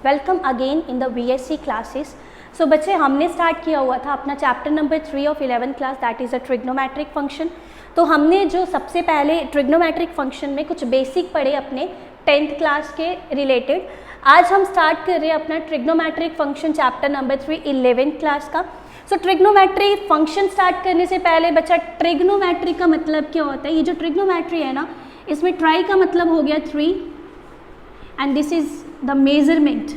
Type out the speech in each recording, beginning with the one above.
Welcome again in the BSc classes. So बच्चे, हमने start किया हुआ था अपना chapter number 3 of 11th class, that is a trigonometric function. तो हमने जो सबसे पहले ट्रिग्नोमेट्रिक फंक्शन में कुछ बेसिक पढ़े अपने 10th क्लास के रिलेटेड। आज हम स्टार्ट कर रहे हैं अपना trigonometric function chapter number 3 11th class का। सो ट्रिग्नोमेट्री फंक्शन स्टार्ट करने से पहले बच्चा, ट्रिग्नोमेट्री का मतलब क्या होता है? ये जो ट्रिग्नोमेट्री है ना, इसमें ट्राई का मतलब हो गया 3 and this is the measurement.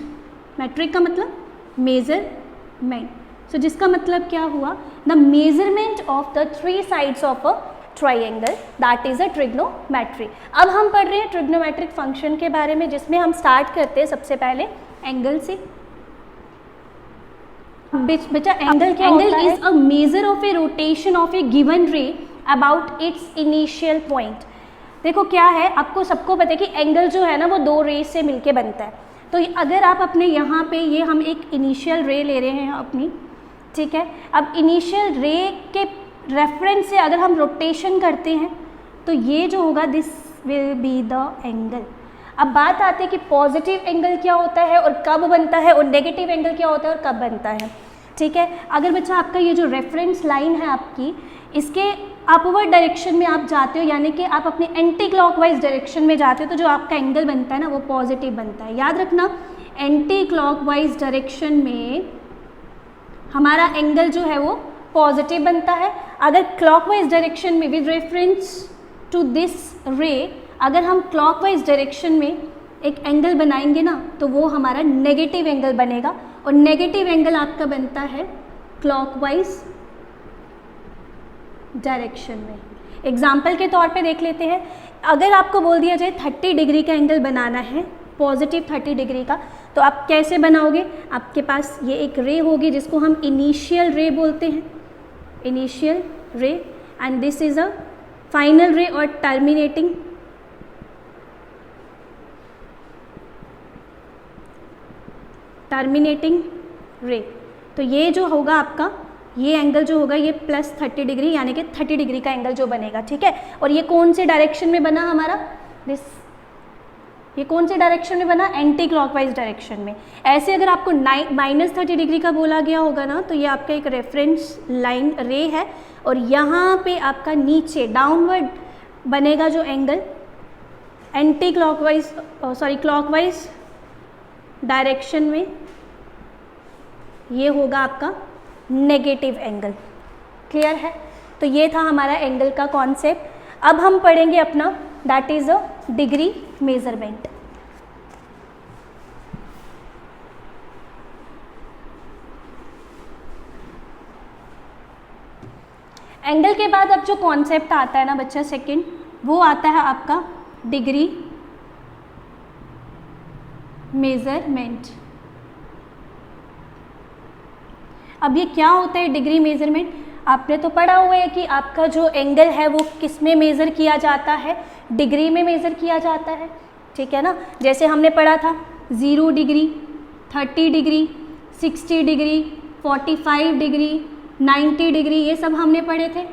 Metric का मतलब मेजरमेंट। सो जिसका मतलब क्या हुआ? The measurement of the 3 sides of a triangle, that is a trigonometry. अब हम पढ़ रहे हैं ट्रिग्नोमेट्रिक फंक्शन के बारे में, जिसमें हम स्टार्ट करते हैं सबसे पहले एंगल से। बेटा, एंगल क्या होता है? Angle is a measure of A rotation of A given रे अबाउट इट्स इनिशियल पॉइंट। देखो क्या है, आपको सबको पता है कि एंगल जो है ना वो 2 रेज से मिलके बनता है। तो अगर आप अपने यहाँ पे ये हम एक इनिशियल रे ले रहे हैं अपनी, ठीक है। अब इनिशियल रे के रेफरेंस से अगर हम रोटेशन करते हैं तो ये जो होगा, this will be the angle. अब बात आती है कि पॉजिटिव एंगल क्या होता है और कब बनता है, और नेगेटिव एंगल क्या होता है और कब बनता है, ठीक है। अगर बच्चा आपका ये जो रेफरेंस लाइन है आपकी, इसके अपवर्ड डायरेक्शन में आप जाते हो, यानी कि आप अपने एंटी क्लॉकवाइज डायरेक्शन में जाते हो, तो जो आपका एंगल बनता है ना वो पॉजिटिव बनता है। याद रखना, एंटी क्लॉकवाइज डायरेक्शन में हमारा एंगल जो है वो पॉजिटिव बनता है। अगर क्लॉकवाइज डायरेक्शन में विद रेफरेंस टू दिस रे, अगर हम क्लॉकवाइज डायरेक्शन में एक एंगल बनाएंगे ना, तो वो हमारा नेगेटिव एंगल बनेगा, और नेगेटिव एंगल आपका बनता है क्लॉकवाइज डायरेक्शन में। एग्जाम्पल के तौर पे देख लेते हैं। अगर आपको बोल दिया जाए 30 डिग्री का एंगल बनाना है, पॉजिटिव 30 डिग्री का, तो आप कैसे बनाओगे? आपके पास ये एक रे होगी जिसको हम इनिशियल रे बोलते हैं, इनिशियल रे, and this is a final रे और टर्मिनेटिंग रे। तो ये जो होगा आपका, ये एंगल जो होगा ये प्लस 30 डिग्री, यानी कि 30 डिग्री का एंगल जो बनेगा, ठीक है। और ये कौन से डायरेक्शन में बना हमारा? दिस, ये कौन से डायरेक्शन में बना? एंटी क्लॉकवाइज डायरेक्शन में। ऐसे अगर आपको -30 डिग्री का बोला गया होगा ना, तो ये आपका एक रेफरेंस लाइन रे है, और यहाँ पे आपका नीचे डाउनवर्ड बनेगा जो angle, anti clockwise clockwise direction में, ये होगा आपका नेगेटिव एंगल। क्लियर है? तो ये था हमारा एंगल का कॉन्सेप्ट। अब हम पढ़ेंगे अपना, that is a degree measurement. Angle के बाद अब जो कॉन्सेप्ट आता है ना बच्चा सेकंड, वो आता है आपका डिग्री मेजरमेंट। अब ये क्या होता है डिग्री मेजरमेंट? आपने तो पढ़ा हुआ है कि आपका जो एंगल है वो किस में मेज़र किया जाता है? डिग्री में मेज़र किया जाता है, ठीक है ना। जैसे हमने पढ़ा था 0 degree, 30 degree, 60 degree, 45 degree, 90 degree, ये सब हमने पढ़े थे।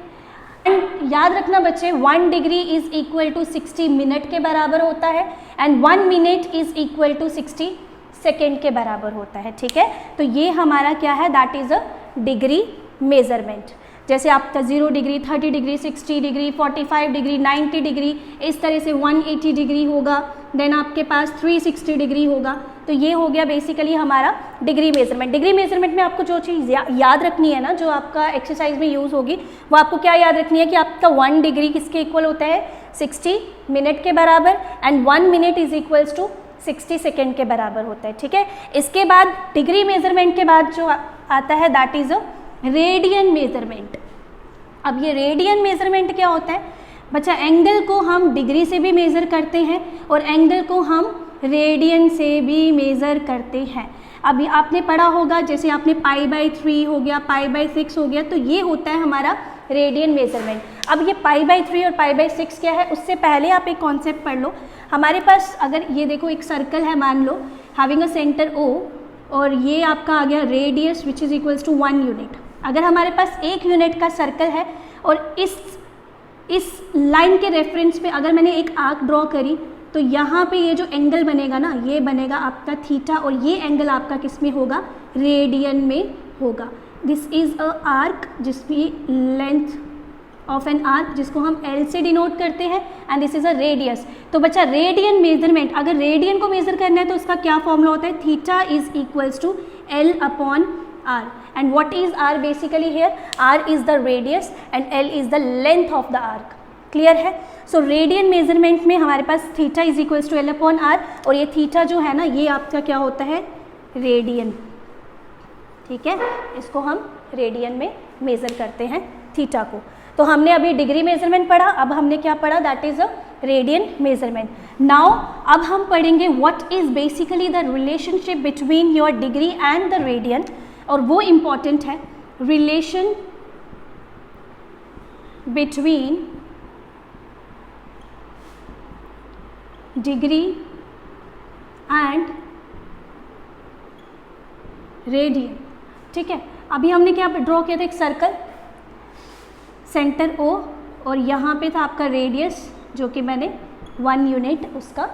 एंड याद रखना बच्चे, 1 degree is equal to 60 minute के बराबर होता है, and 1 minute is equal to 60 second के बराबर होता है, ठीक है। तो ये हमारा क्या है? That is a degree measurement. जैसे आपका 0 degree, 30 degree, 60 degree, 45 degree, 90 degree, इस तरह से 180 डिग्री होगा, देन आपके पास 360 डिग्री होगा। तो ये हो गया बेसिकली हमारा डिग्री मेजरमेंट। डिग्री मेजरमेंट में आपको जो चीज़ याद रखनी है ना, जो आपका एक्सरसाइज में यूज़ होगी, वो आपको क्या याद रखनी है कि आपका 1 डिग्री किसके इक्वल होता है? 60 मिनट के बराबर, and 1 minute is equals to 60 second के बराबर होता है, ठीक है। इसके बाद डिग्री मेजरमेंट के बाद जो आता है, that is a radian measurement. अब ये रेडियन मेजरमेंट क्या होता है बच्चा? एंगल को हम डिग्री से भी मेज़र करते हैं और एंगल को हम रेडियन से भी मेज़र करते हैं। अभी आपने पढ़ा होगा, जैसे आपने π/3 हो गया, π/6 हो गया, तो ये होता है हमारा रेडियन मेजरमेंट। अब ये π/3 और π/6 क्या है, उससे पहले आप एक कॉन्सेप्ट पढ़ लो। हमारे पास अगर ये देखो एक सर्कल है, मान लो हैविंग अ सेंटर O, और ये आपका आ गया radius which is equals to 1 unit. अगर हमारे पास 1 यूनिट का सर्कल है और इस लाइन के रेफरेंस पे अगर मैंने एक आर्क ड्रॉ करी, तो यहाँ पे ये जो एंगल बनेगा ना, ये बनेगा आपका थीटा, और ये एंगल आपका किस में होगा, रेडियन में होगा। दिस इज़ अ आर्क जिसकी लेंथ ऑफ एन आर्क जिसको हम L से डिनोट करते हैं, and this is a radius. तो बच्चा रेडियन मेजरमेंट, अगर रेडियन को मेजर करना है तो उसका क्या फॉर्मूला होता है, theta is equals to L upon R, and what is R basically here, R is the radius and L is the length of the arc. Clear है? सो रेडियन मेजरमेंट में हमारे पास theta is equals to L upon R, और ये theta जो है ना ये आपका क्या होता है, रेडियन। ठीक है, इसको हम रेडियन में मेज़र करते हैं थीटा को। तो हमने अभी डिग्री मेजरमेंट पढ़ा, अब हमने क्या पढ़ा, that is a radian measurement. Now अब हम पढ़ेंगे what is basically the relationship between your degree and the radian, और वो इम्पॉर्टेंट है, relation between degree and radian. ठीक है, अभी हमने क्या ड्रॉ किया था, एक सर्कल, सेंटर O, और यहाँ पे था आपका रेडियस जो कि मैंने 1 यूनिट उसका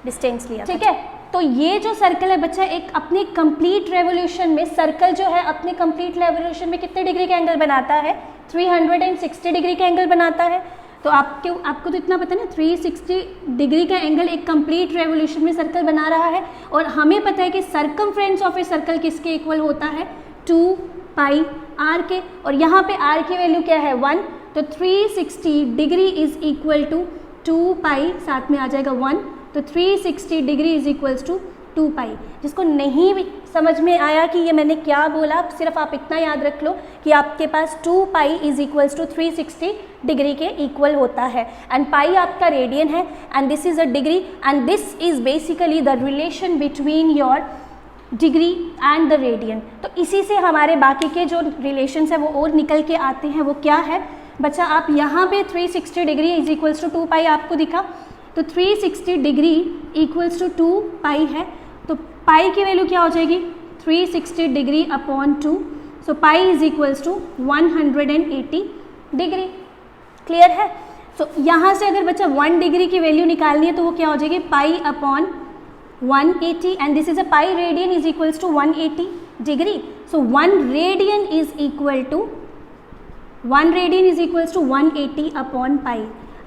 डिस्टेंस लिया। ठीक है, तो ये जो सर्कल है बच्चा, एक अपनी कंप्लीट रेवोल्यूशन में सर्कल जो है अपने कंप्लीट रेवोल्यूशन में कितने डिग्री का एंगल बनाता है, 360 डिग्री का एंगल बनाता है। तो आपको तो इतना पता है ना, 360 डिग्री का एंगल एक कंप्लीट रेवोल्यूशन में सर्कल बना रहा है, और हमें पता है कि सर्कमफ्रेंस ऑफ ए सर्कल किसके इक्वल होता है, 2 पाई r के, और यहाँ पे r की वैल्यू क्या है, 1, तो 360 डिग्री इज इक्वल टू 2 पाई, साथ में आ जाएगा 1, तो 360 डिग्री इज इक्वल्स टू 2 पाई। जिसको नहीं भी समझ में आया कि ये मैंने क्या बोला, सिर्फ आप इतना याद रख लो कि आपके पास 2 pi is equals to 360 degree के इक्वल होता है, एंड पाई आपका रेडियन है, and this is a degree, and this is basically the relation between your degree and the radian. तो इसी से हमारे बाकी के जो रिलेशंस है वो और निकल के आते हैं। वो क्या है बच्चा, आप यहाँ पे 360 डिग्री इज इक्वल्स टू 2 पाई आपको दिखा, तो 360 डिग्री इक्वल्स टू 2 पाई है, तो पाई की वैल्यू क्या हो जाएगी, 360 degree upon 2, so pi is equals to 180 degree. Clear है? सो यहाँ से अगर बच्चा 1 डिग्री की वैल्यू निकालनी है तो वो क्या हो जाएगी, पाई upon 180, and this is a pi radian is equals to 180 degree. So 1 radian is equal to 180 upon pi.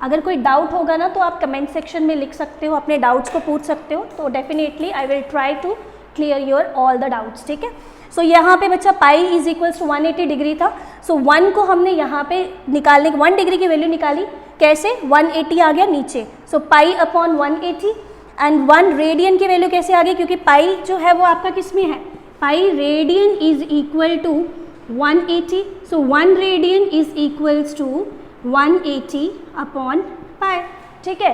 अगर कोई डाउट होगा ना तो आप कमेंट सेक्शन में लिख सकते हो, अपने डाउट्स को पूछ सकते हो, तो definitely I will try to clear your all the doubts. ठीक है, सो यहाँ पे बच्चा pi is equals to 180 degree था, सो 1 को हमने यहाँ पे निकालने, 1 डिग्री की वैल्यू निकाली, कैसे, 180 आ गया नीचे, सो पाई अपॉन 180, एंड 1 रेडियन की वैल्यू कैसे आ गई, क्योंकि पाई जो है वो आपका किस में है, pi radian is equal to 180, so 1 radian is equals to 180 upon pi. ठीक है,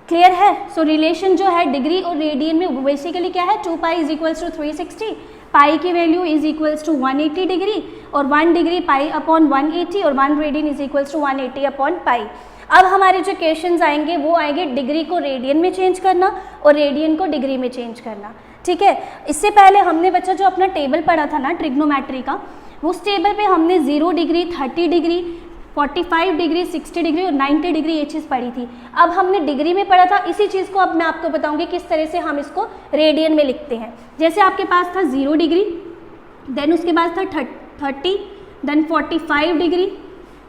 क्लियर है? सो रिलेशन जो है डिग्री और रेडियन में बेसिकली क्या है, 2 pi is equals to 360, pi की value is equals to 180 degree, और 1 डिग्री पाई अपॉन 180, और 1 radian is equals to 180 upon pi. अब हमारे जो क्वेश्चंस आएंगे वो आएंगे डिग्री को रेडियन में चेंज करना और रेडियन को डिग्री में चेंज करना। ठीक है, इससे पहले हमने बच्चा जो अपना टेबल पढ़ा था ना ट्रिग्नोमेट्री का, उस टेबल पे हमने 0 डिग्री, 30 डिग्री, 45 डिग्री, 60 डिग्री और 90 डिग्री ये चीज़ पढ़ी थी। अब हमने डिग्री में पढ़ा था, इसी चीज़ को अब मैं आपको बताऊंगी किस तरह से हम इसको रेडियन में लिखते हैं। जैसे आपके पास था 0 डिग्री, देन उसके बाद था 30, then 45 degree,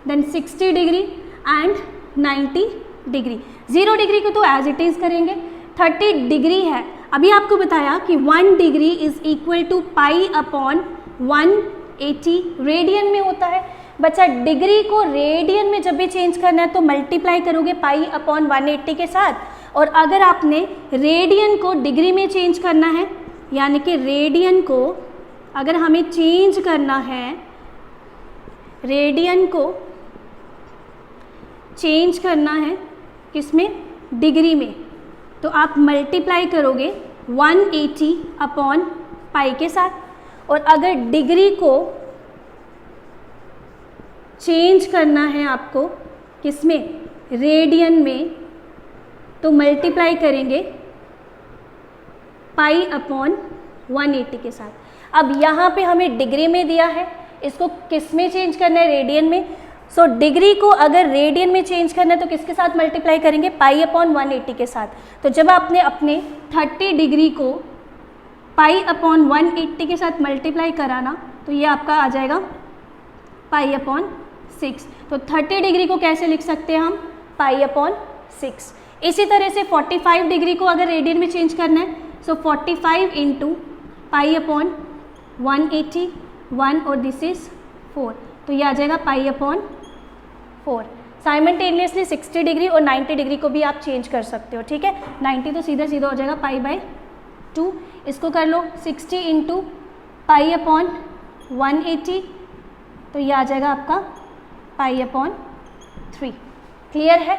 then 60 degree and 90 degree. 0 degree को तो एज इट इज़ करेंगे, 30 डिग्री है, अभी आपको बताया कि 1 degree is equal to pi upon 180 radian में होता है। बच्चा डिग्री को रेडियन में जब भी चेंज करना है तो मल्टीप्लाई करोगे पाई अपॉन 180 के साथ, और अगर आपने रेडियन को डिग्री में चेंज करना है, यानी कि रेडियन को अगर हमें चेंज करना है, रेडियन को चेंज करना है किसमें, डिग्री में, तो आप मल्टीप्लाई करोगे 180 अपॉन पाई के साथ, और अगर डिग्री को चेंज करना है आपको किसमें, रेडियन में, तो मल्टीप्लाई करेंगे पाई अपॉन 180 के साथ। अब यहाँ पे हमें डिग्री में दिया है, इसको किस में चेंज करना है, रेडियन में, सो डिग्री को अगर रेडियन में चेंज करना है तो किसके साथ मल्टीप्लाई करेंगे, पाई अपॉन 180 के साथ। तो जब आपने अपने 30 डिग्री को पाई अपॉन 180 के साथ मल्टीप्लाई कराना तो ये आपका आ जाएगा पाई अपॉन 6। तो 30 डिग्री को कैसे लिख सकते हैं हम, पाई अपॉन 6। इसी तरह से 45 डिग्री को अगर रेडियन में चेंज करना है सो 45 इंटू पाई अपॉन 180 1 और दिस इज 4, तो ये आ जाएगा पाई अपॉन 4। साइमल्टेनियसली 60 डिग्री और 90 डिग्री को भी आप चेंज कर सकते हो, ठीक है। 90 तो सीधा सीधा हो जाएगा पाई बाय 2, इसको कर लो 60 इंटू पाई अपॉन 180, तो ये आ जाएगा आपका पाई अपॉन 3। क्लियर है।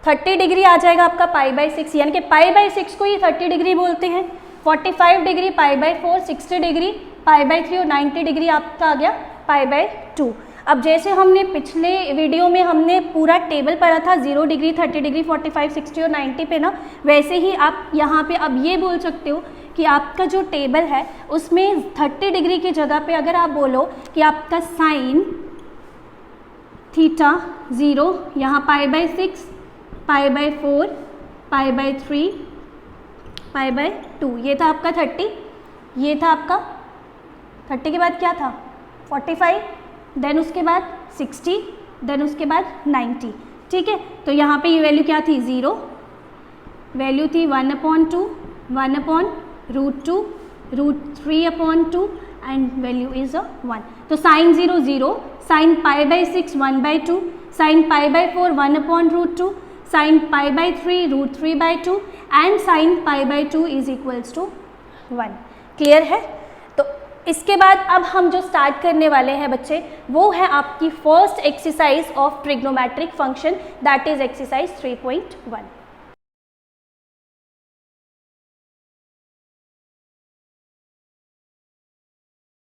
30 डिग्री आ जाएगा आपका पाई बाय 6, यानी कि पाई बाय 6 को ही 30 डिग्री बोलते हैं। 45 degree pi by 4, 60 degree pi by 3 और 90 डिग्री आपका आ गया पाई बाय 2। अब जैसे हमने पिछले वीडियो में हमने पूरा टेबल पढ़ा था 0 डिग्री, 30 डिग्री, 45, 60 और 90 पे ना, वैसे ही आप यहाँ पे अब ये बोल सकते हो कि आपका जो टेबल है उसमें 30 डिग्री की जगह पे अगर आप बोलो कि आपका साइन थीटा 0, यहाँ पाई by 6, pi by 4, pi by 3, pi by 2, ये था आपका 30, ये था आपका 30 के बाद क्या था 45, देन उसके बाद 60, देन उसके बाद 90, ठीक है। तो यहाँ पे ये वैल्यू क्या थी 0, वैल्यू थी 1/2, 1/√2, √3/2 एंड वैल्यू इज 1। तो sine 0 0, sine pi by 6 1/2, sine pi by 4 1/√2, sine pi by 3 √3/2 and sine pi by 2 is equals to 1। Clear है। तो इसके बाद अब हम जो स्टार्ट करने वाले हैं बच्चे वो है आपकी first exercise of trigonometric function, that is exercise 3.1।